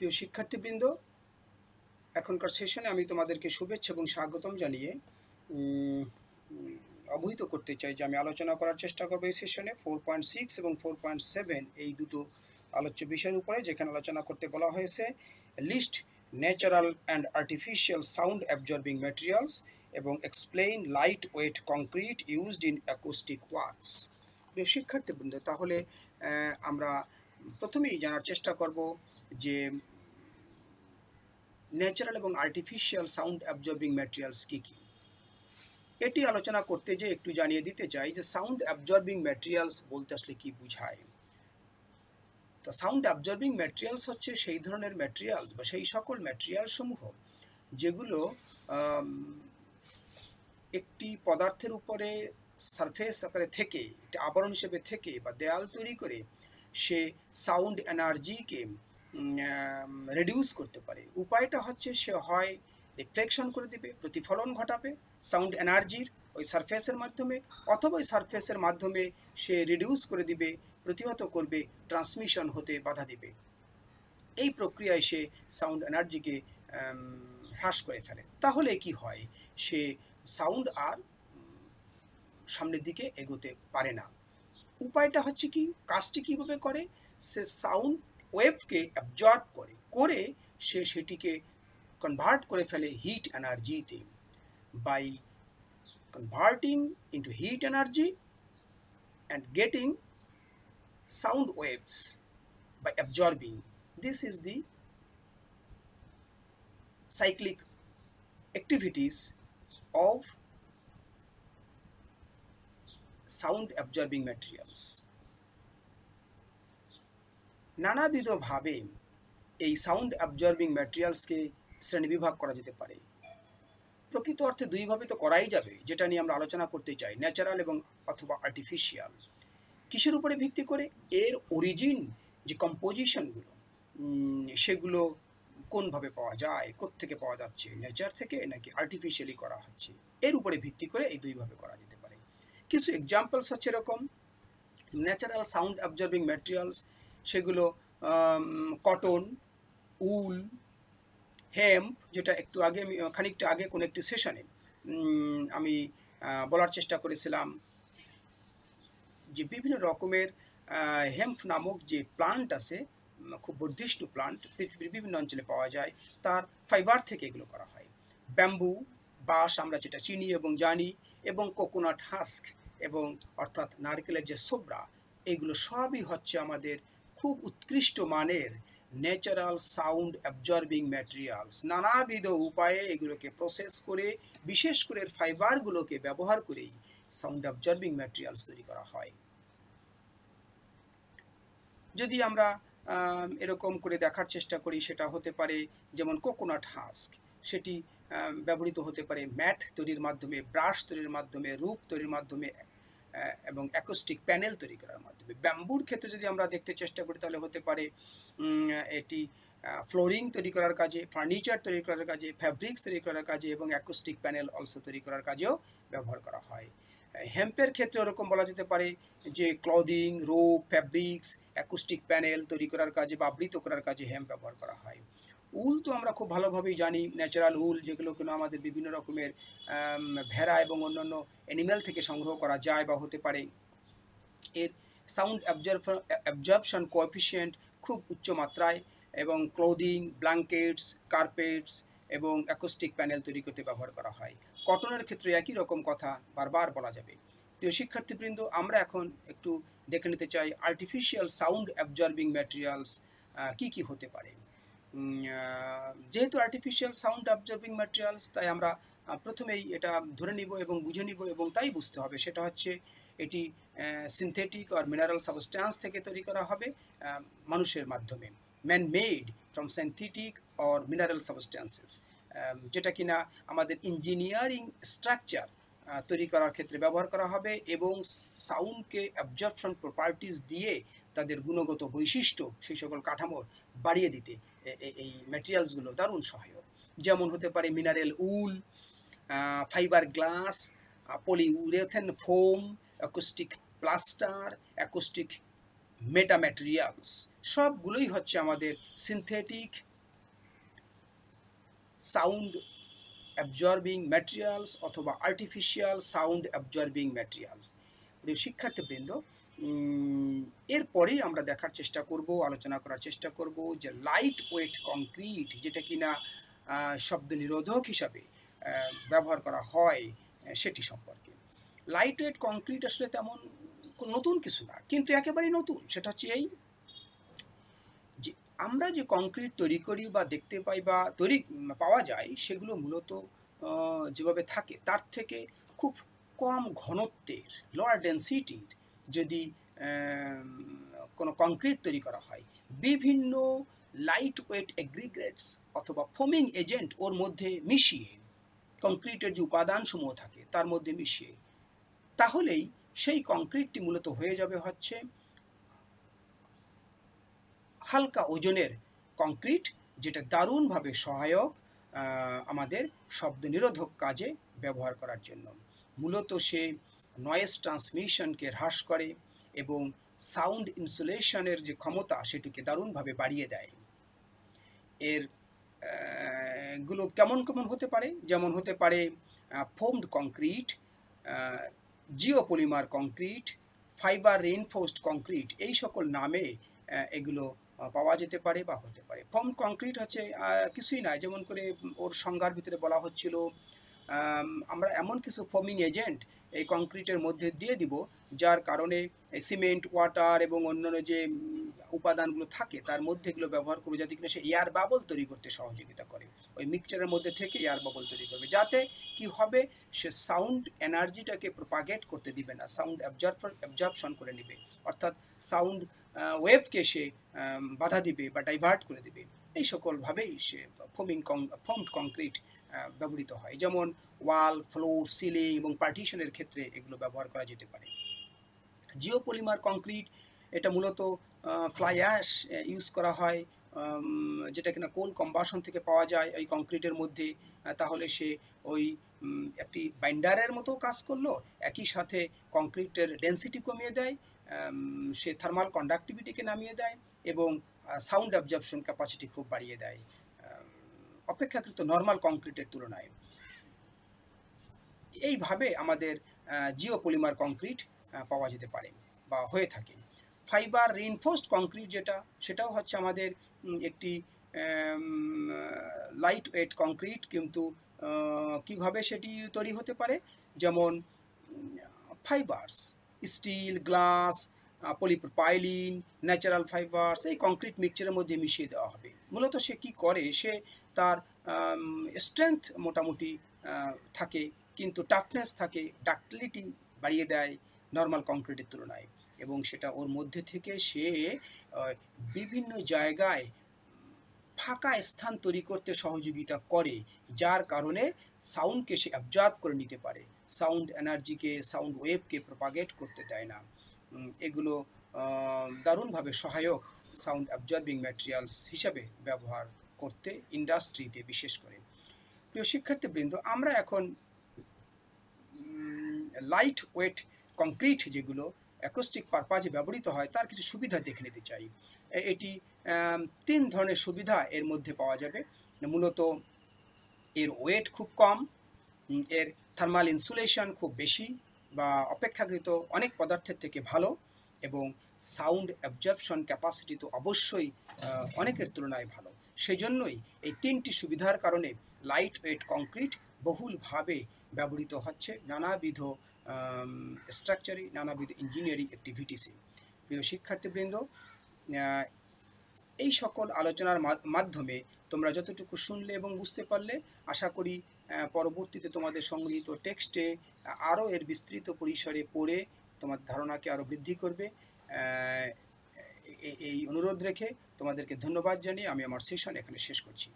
প্রিয় শিক্ষার্থীবৃন্দ, এখনকার সেশনে আমি তোমাদেরকে শুভেচ্ছা এবং স্বাগতম জানিয়ে অবহিত করতে চাই যে আমি আলোচনা করার চেষ্টা করব এই সেশনে 4.6 এবং 4.7 এই দুটো আলোচ্য বিষয়ের উপরে, যেখানে আলোচনা করতে বলা হয়েছে list natural and artificial sound absorbing materials এবং explain lightweight concrete used in acoustic works. প্রিয় শিক্ষার্থীবৃন্দ, তাহলে আমরা প্রথমেই জানার চেষ্টা করব যে ন্যাচারাল এবং আর্টিফিশিয়াল সাউন্ড অ্যাবজর্বিং ম্যাটেরিয়ালস কী কী। এটি আলোচনা করতে যে একটু জানিয়ে দিতে চাই যে সাউন্ড অ্যাবজর্বিং ম্যাটেরিয়ালস বলতে আসলে কী বোঝায়। তো সাউন্ড অ্যাবজর্বিং ম্যাটেরিয়ালস হচ্ছে সেই ধরনের ম্যাটেরিয়ালস বা সেই সকল ম্যাটেরিয়াল সমূহ যেগুলো একটি পদার্থের উপরে সারফেস আকারে থেকে, একটি আবরণ হিসেবে থেকে বা দেয়াল তৈরি করে সে সাউন্ড এনার্জিকে রিডিউস করতে পারে। উপায়টা হচ্ছে সে হয় রিফ্লেকশন করে দিবে, প্রতিফলন ঘটাবে সাউন্ড এনার্জির ওই সারফেসের মাধ্যমে, অথবা ওই সারফেসের মাধ্যমে সে রিডিউস করে দিবে, প্রতিহত করবে, ট্রান্সমিশন হতে বাধা দিবে। এই প্রক্রিয়ায় সে সাউন্ড এনার্জিকে হ্রাস করে ফেলে। তাহলে কি হয়, সে সাউন্ড আর সামনের দিকে এগোতে পারে না। উপায়টা হচ্ছে কি, কাজটি কীভাবে করে, সে সাউন্ড ওয়েভকে অ্যাবজর্ব করে সে সেটিকে কনভার্ট করে ফেলে হিট এনার্জিতে। By converting into heat energy and getting sound waves by absorbing, this is the cyclic activities of sound absorbing materials. নানাবিধভাবে এই সাউন্ড অ্যাবজর্বিং ম্যাটেরিয়ালসকে শ্রেণীবিভাগ করা যেতে পারে। প্রকৃত অর্থে দুইভাবে তো করাই যাবে, যেটা নিয়ে আমরা আলোচনা করতে চাই, ন্যাচারাল এবং অথবা আর্টিফিশিয়াল। কিসের উপরে ভিত্তি করে? এর অরিজিন যে কম্পোজিশনগুলো সেগুলো কোনভাবে পাওয়া যায়, কোত্থেকে পাওয়া যাচ্ছে, নেচার থেকে নাকি আর্টিফিশিয়ালি করা হচ্ছে, এর উপরে ভিত্তি করে এই দুইভাবে করা যেতে পারে। কিছু এক্সাম্পলস হচ্ছে এরকম ন্যাচারাল সাউন্ড অ্যাবজর্বিং ম্যাটেরিয়ালস, সেগুলো কটন, উল, হেম্প, যেটা একটু আগে আমি খানিকটা আগে কোনো একটি সেশনে আমি বলার চেষ্টা করেছিলাম যে বিভিন্ন রকমের হেম্প নামক যে প্লান্ট আছে, খুব বর্ধিষ্ণু প্লান্ট, পৃথিবীর বিভিন্ন অঞ্চলে পাওয়া যায়, তার ফাইবার থেকে এগুলো করা হয়। ব্যাম্বু, বাঁশ আমরা যেটা চিনি এবং জানি, এবং কোকোনাট হাস্ক এবং অর্থাৎ নারকেলের যে সোবরা, এগুলো সবই হচ্ছে আমাদের খুব উৎকৃষ্ট মানের ন্যাচারাল সাউন্ড অ্যাবজর্বিং ম্যাটেরিয়ালস। নানাবিধ উপায়ে এগুলোকে প্রসেস করে, বিশেষ করে ফাইবারগুলোকে ব্যবহার করেই সাউন্ড অ্যাবজর্বিং ম্যাটেরিয়ালস তৈরি করা হয়। যদি আমরা এরকম করে দেখার চেষ্টা করি, সেটা হতে পারে যেমন কোকোনাট হাস্ক, সেটি ব্যবহৃত হতে পারে ম্যাট তৈরির মাধ্যমে, ব্রাশ তৈরির মাধ্যমে, রূপ তৈরির মাধ্যমে এবং অ্যাকোস্টিক প্যানেল তৈরি করার মাধ্যমে। ব্যাম্বুর ক্ষেত্রে যদি আমরা দেখতে চেষ্টা করি, তাহলে হতে পারে এটি ফ্লোরিং তৈরি করার কাজে, ফার্নিচার তৈরি করার কাজে, ফ্যাব্রিক্স তৈরি করার কাজে এবং অ্যাকোস্টিক প্যানেল অলসো তৈরি করার কাজেও ব্যবহার করা হয়। হেম্পের ক্ষেত্রে ওরকম বলা যেতে পারে যে clothing, rope, fabrics, acoustic panel তৈরি করার কাজে বা আবৃত করার কাজে হেম্প ব্যবহার করা হয়। উল তো আমরা খুব ভালোভাবেই জানি, ন্যাচারাল উল, যেগুলো কিনা আমাদের বিভিন্ন রকমের ভেড়া এবং অন্যান্য অ্যানিম্যাল থেকে সংগ্রহ করা যায় বা হতে পারে। এর সাউন্ড অ্যাবজর্পশন কোএফিশিয়েন্ট খুব উচ্চ মাত্রায়, এবং ক্লোদিং, ব্ল্যাঙ্কেটস, কার্পেটস এবং অ্যাকোস্টিক প্যানেল তৈরি করতে ব্যবহার করা হয়। কটনের ক্ষেত্রে একই রকম কথা বারবার বলা যাবে। প্রিয় শিক্ষার্থীবৃন্দ, আমরা এখন একটু দেখে নিতে চাই আর্টিফিশিয়াল সাউন্ড অ্যাবজর্বিং ম্যাটেরিয়ালস কী কী হতে পারে। যেহেতু আর্টিফিশিয়াল সাউন্ড অ্যাবজর্বিং ম্যাটেরিয়ালস, তাই আমরা প্রথমেই এটা ধরে নিব এবং বুঝে নিব, এবং তাই বুঝতে হবে সেটা হচ্ছে এটি সিনথেটিক আর মিনারেল সাবস্ট্যান্স থেকে তৈরি করা হবে মানুষের মাধ্যমে, man made from synthetic or mineral substances, যেটা কিনা আমাদের ইঞ্জিনিয়ারিং স্ট্রাকচার তৈরি করার ক্ষেত্রে ব্যবহার করা হবে, এবং সাউন্ডকে অ্যাবজর্পশন প্রপার্টিস দিয়ে তাদের গুণগত বৈশিষ্ট্য, সেই সকল কাঠামোর বাড়িয়ে দিতে এই ম্যাটেরিয়ালসগুলো দারুণ সহায়ক। যেমন হতে পারে mineral wool, fibreglass, polyurethane foam, acoustic plaster, acoustic metamaterials, সবগুলোই হচ্ছে আমাদের সিনথেটিক সাউন্ড অ্যাবজর্বিং ম্যাটেরিয়ালস অথবা আর্টিফিশিয়াল সাউন্ড অ্যাবজর্বিং ম্যাটেরিয়ালস। প্রিয় শিক্ষার্থীবৃন্দ, এরপরেই আমরা দেখার চেষ্টা করব, আলোচনা করার চেষ্টা করব যে লাইট ওয়েট কংক্রিট, যেটা কিনা শব্দ নিরোধক হিসাবে ব্যবহার করা হয়, সেটি সম্পর্কে। লাইট ওয়েট কংক্রিট আসলে তেমন নতুন কিছু না, কিন্তু একেবারেই নতুন। সেটা হচ্ছে এই যে আমরা যে কংক্রিট তৈরি করি বা দেখতে পাই বা পাওয়া যায়, সেগুলো মূলত যেভাবে থাকে তার থেকে খুব কম ঘনত্বের, লোয়ার ডেন্সিটির যদি কোনো কংক্রিট তৈরি করা হয়, বিভিন্ন লাইট ওয়েট এগ্রিগেটস অথবা ফোমিং এজেন্ট ওর মধ্যে মিশিয়ে, কংক্রিটের যে উপাদানসমূহ থাকে তার মধ্যে মিশিয়ে, তাহলেই সেই কংক্রিটটি মূলত হয়ে যাবে হচ্ছে হালকা ওজনের কংক্রিট, যেটা দারুণভাবে সহায়ক আমাদের শব্দ নিরোধক কাজে ব্যবহার করার জন্য। মূলত সে নয়েজ ট্রান্সমিশনকে হ্রাস করে এবং সাউন্ড ইনসুলেশনের যে ক্ষমতা সেটিকে দারুণভাবে বাড়িয়ে দেয়। এর গুলো কেমন কেমন হতে পারে? যেমন হতে পারে foamed concrete, geopolymer concrete, fibre reinforced concrete, এই সকল নামে এগুলো পাওয়া যেতে পারে বা হতে পারে। ফোমড কংক্রিট হচ্ছে কিছুই নয়, যেমন করে ওর সংজ্ঞার ভিতরে বলা হচ্ছিল, আমরা এমন কিছু ফোমিং এজেন্ট এই কংক্রিটের মধ্যে দিয়ে দিব, যার কারণে সিমেন্ট, ওয়াটার এবং অন্যান্য যে উপাদানগুলো থাকে তার মধ্যে এগুলো ব্যবহার করবে, যাতে কিনা সে এয়ার বাবল তৈরি করতে সহযোগিতা করে। ওই মিক্সচারের মধ্যে থেকে এয়ার বাবল তৈরি করবে, যাতে কি হবে, সে সাউন্ড এনার্জিটাকে প্রপাগেট করতে দিবে না, সাউন্ড অ্যাবজর্পশন করে নেবে, অর্থাৎ সাউন্ড ওয়েভকে সে বাধা দিবে বা ডাইভার্ট করে দেবে। এই সকলভাবেই সে ফোমড কংক্রিট ব্যবহৃত হয়। যেমন ওয়াল, ফ্লোর, সিলিং এবং পার্টিশনের ক্ষেত্রে এগুলো ব্যবহার করা যেতে পারে। জিওপলিমার কংক্রিট, এটা মূলত ফ্লাই অ্যাশ ইউজ করা হয়, যেটা কিনা কোল কম্বাসন থেকে পাওয়া যায় ওই কংক্রিটের মধ্যে। তাহলে সে ওই একটি বাইন্ডারের মতো কাজ করলো, একই সাথে কংক্রিটের ডেন্সিটি কমিয়ে দেয়, সে থার্মাল কন্ডাক্টিভিটিকে নামিয়ে দেয় এবং সাউন্ড অ্যাবজর্পশন ক্যাপাসিটি খুব বাড়িয়ে দেয় অপেক্ষাকৃত নর্মাল কংক্রিটের তুলনায়। এইভাবে আমাদের জিওপলিমার কংক্রিট পাওয়া যেতে পারে বা হয়ে থাকে। ফাইবার রিইনফোর্সড কংক্রিট যেটা, সেটাও হচ্ছে আমাদের একটি লাইট ওয়েট কংক্রিট, কিন্তু কিভাবে সেটি তৈরি হতে পারে, যেমন fibres, steel, glass, polypropylene, natural fibres এই কংক্রিট মিক্সচারের মধ্যে মিশিয়ে দেওয়া হবে। মূলত সে কি করে, সে তার স্ট্রেংথ মোটামুটি থাকে, কিন্তু টাফনেস থাকে, ডাক্টিলিটি বাড়িয়ে দেয় নর্মাল কংক্রিটের তুলনায়, এবং সেটা ওর মধ্যে থেকে সে বিভিন্ন জায়গায় ফাঁকা স্থান তৈরি করতে সহযোগিতা করে, যার কারণে সাউন্ডকে সে অ্যাবজর্ব করে নিতে পারে, সাউন্ড এনার্জিকে, সাউন্ড ওয়েভকে প্রপাগেট করতে দেয় না। এগুলো দারুণভাবে সহায়ক সাউন্ড অ্যাবজর্বিং ম্যাটেরিয়ালস হিসাবে ব্যবহার করতে ইন্ডাস্ট্রিতে বিশেষ করে। প্রিয় শিক্ষার্থীবৃন্দ, আমরা এখন লাইট ওয়েট কংক্রিট যেগুলো অ্যাকোস্টিক পারপাজে ব্যবহৃত হয় তার কিছু সুবিধা দেখে নিতে চাই। এটি 3 ধরনের সুবিধা এর মধ্যে পাওয়া যাবে। মূলত এর ওয়েট খুব কম, এর থার্মাল ইনসুলেশন খুব বেশি বা অপেক্ষাকৃত অনেক পদার্থের থেকে ভালো, এবং সাউন্ড অ্যাবজর্পশন ক্যাপাসিটি তো অবশ্যই অনেকের তুলনায় ভালো। সেই জন্যই এই 3টি সুবিধার কারণে লাইট ওয়েট কংক্রিট বহুলভাবে ব্যবহৃত হচ্ছে নানাবিধ স্ট্রাকচারে, নানাবিধ ইঞ্জিনিয়ারিং অ্যাক্টিভিটিসে। প্রিয় শিক্ষার্থীবৃন্দ, এই সকল আলোচনার মাধ্যমে তোমরা যতটুকু শুনলে এবং বুঝতে পারলে, আশা করি পরবর্তীতে তোমাদের সংগৃহীত টেক্সটে আরও এর বিস্তৃত পরিসরে পড়ে তোমার ধারণাকে আরও বৃদ্ধি করবে। এই অনুরোধ রেখে তোমাদেরকে ধন্যবাদ জানিয়ে আমি আমার সেশন এখানে শেষ করছি।